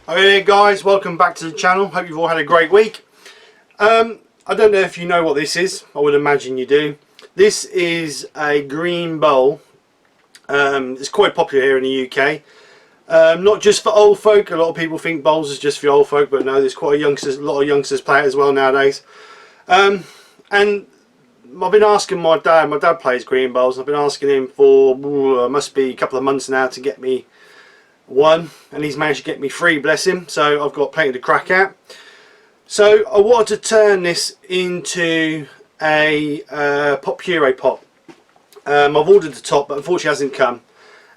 Hey guys, welcome back to the channel. Hope you've all had a great week. I don't know if you know what this is. I would imagine you do. This is a green bowl. It's quite popular here in the UK. Not just for old folk. A lot of people think bowls is just for old folk, but no, there's quite a lot of youngsters play it as well nowadays. And I've been asking my dad plays green bowls. I've been asking him for must be a couple of months now to get me one, and he's managed to get me 3, bless him. So I've got plenty to crack at. So I wanted to turn this into a pot puree pot. I've ordered the top, but unfortunately it hasn't come,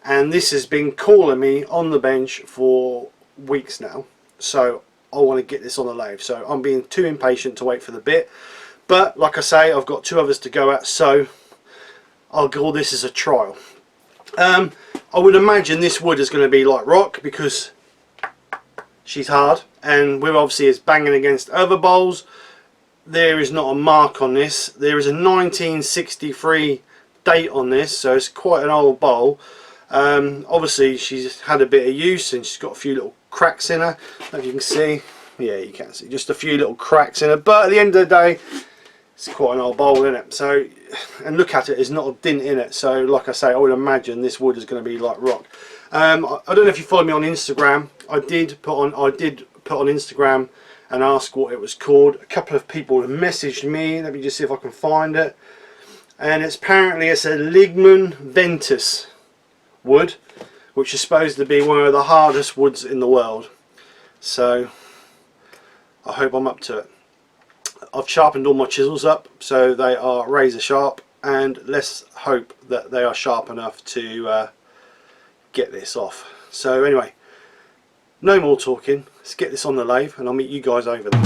and this has been calling me on the bench for weeks now. So I want to get this on the lathe, so I'm being too impatient to wait for the bit. But like I say, I've got 2 others to go at, so I'll call this as a trial. I would imagine this wood is going to be like rock because she's hard, and we're obviously is banging against other bowls. There is not a mark on this. There is a 1963 date on this, so it's quite an old bowl. Obviously she's had a bit of use and she's got a few little cracks in her. If you can see, yeah, you can see just a few little cracks in her, but at the end of the day it's quite an old bowl, isn't it? So, and look at it, there's not a dint in it. So like I say, I would imagine this wood is going to be like rock. I don't know if you follow me on Instagram. I did put on Instagram and ask what it was called. A couple of people have messaged me. Let me just see if I can find it. And it's apparently a Lignum Vitae wood, which is supposed to be one of the hardest woods in the world. So I hope I'm up to it. I've sharpened all my chisels up so they are razor sharp, and let's hope that they are sharp enough to get this off. So anyway, no more talking, let's get this on the lathe and I'll meet you guys over there.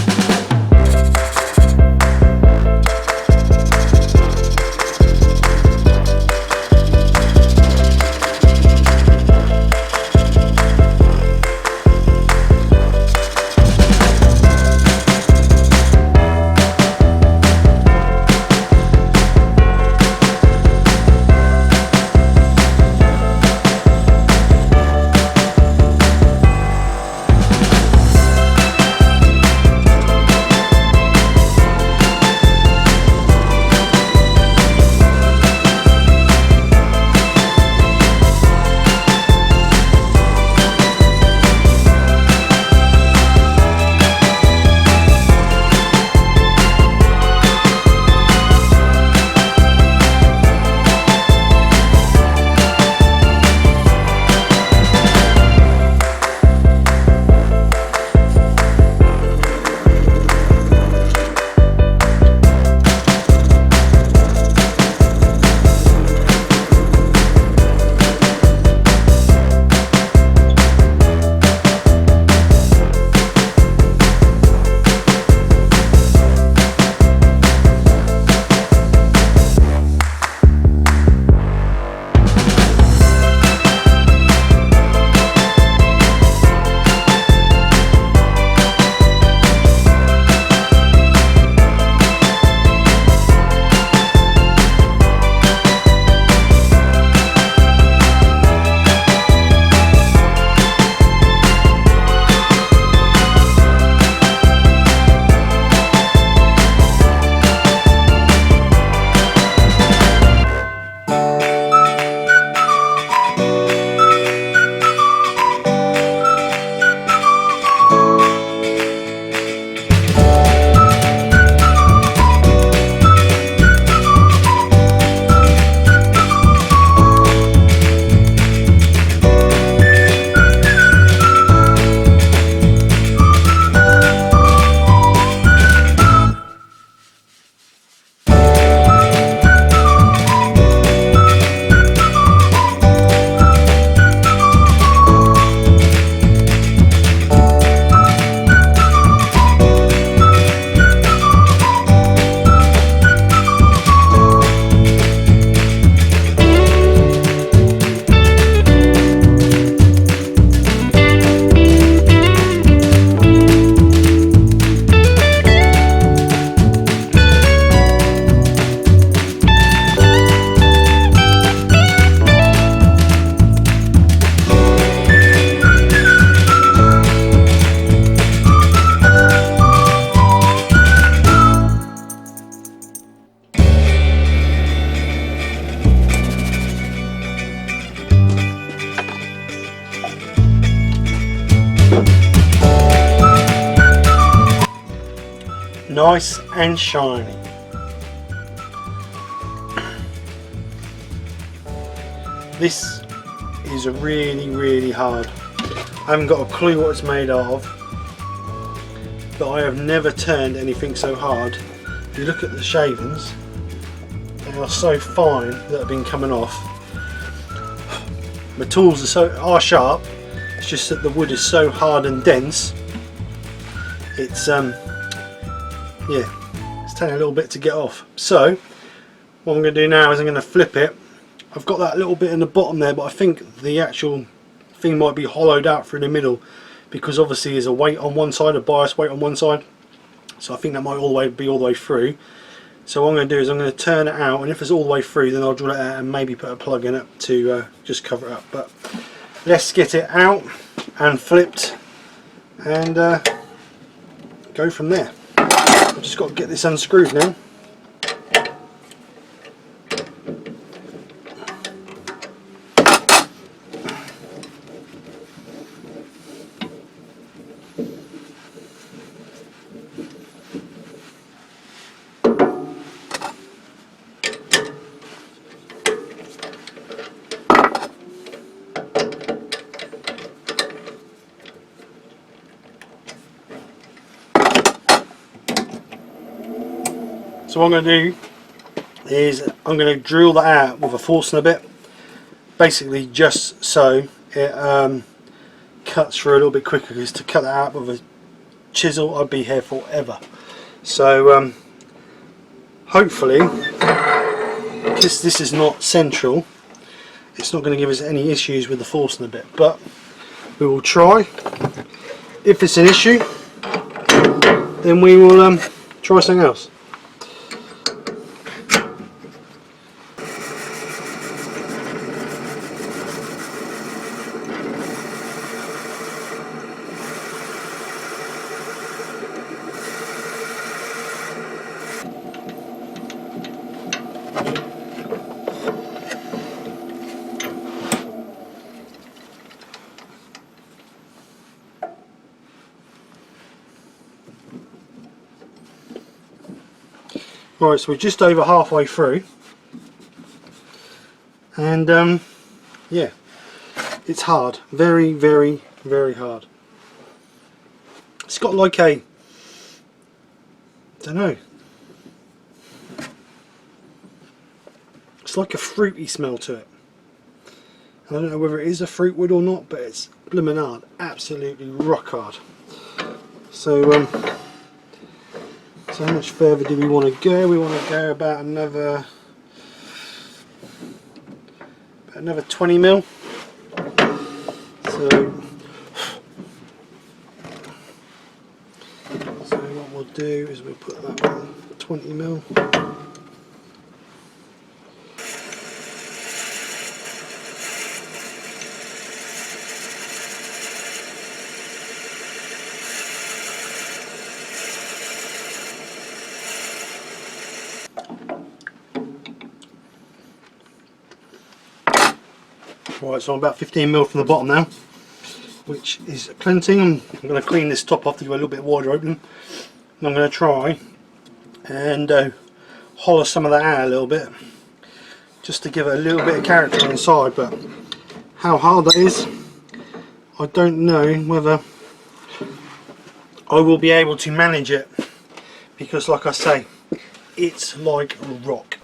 Nice and shiny. This is really hard. I haven't got a clue what it's made of, but I have never turned anything so hard. If you look at the shavings, they are so fine that have been coming off. My tools are sharp, it's just that the wood is so hard and dense. It's yeah, it's taking a little bit to get off. So what I'm going to do now is I'm going to flip it. I've got that little bit in the bottom there, but I think the actual thing might be hollowed out through the middle, because obviously there's a weight on one side, a bias weight on one side, so I think that might be all the way through. So what I'm going to do is I'm going to turn it out, and if it's all the way through, then I'll drill it out and maybe put a plug in it to just cover it up. But let's get it out and flipped and go from there. I've just got to get this unscrewed now. So what I'm going to do is I'm going to drill that out with a Forstner bit, basically just so it cuts through a little bit quicker, because to cut that out with a chisel I'd be here forever. So hopefully, because this is not central, it's not going to give us any issues with the Forstner bit, but we will try. If it's an issue, then we will try something else. Right, so we're just over halfway through, and yeah, it's hard, very hard. It's got like a, I don't know, it's like a fruity smell to it. I don't know whether it is a fruit wood or not, but it's blooming hard, absolutely rock hard. So so how much further do we want to go? We want to go about another 20 mil. So what we'll do is we'll put that on 20 mil. Right, so I'm about 15 mil from the bottom now, which is plenty. I'm going to clean this top off to give it a little bit wider open, and I'm going to try and hollow some of that out a little bit, just to give it a little bit of character inside. But how hard that is, I don't know whether I will be able to manage it, because like I say, it's like rock.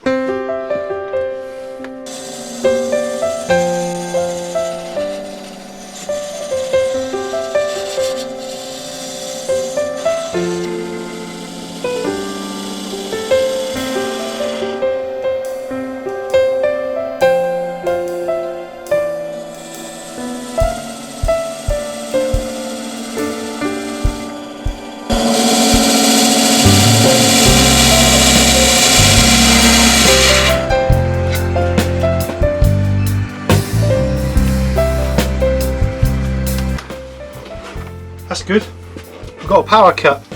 That's good. We've got a power cut.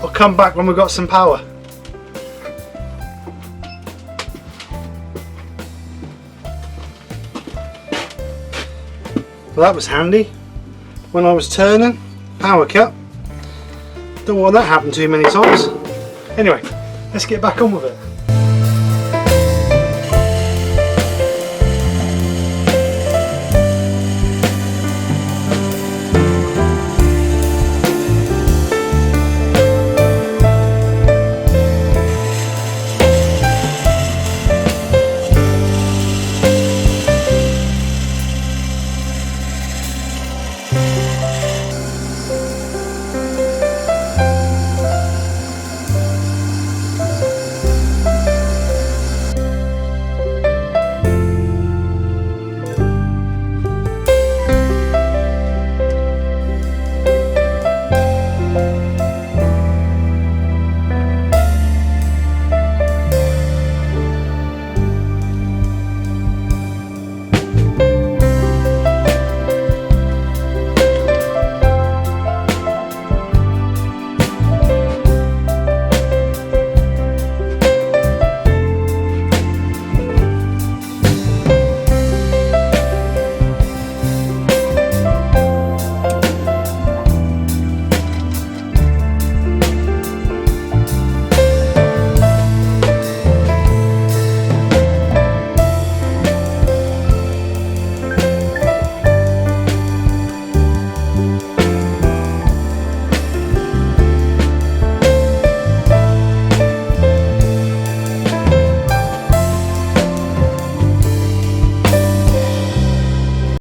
I'll come back when we've got some power. Well, that was handy. when I was turning, power cut. Don't want that happen too many times. Anyway, let's get back on with it.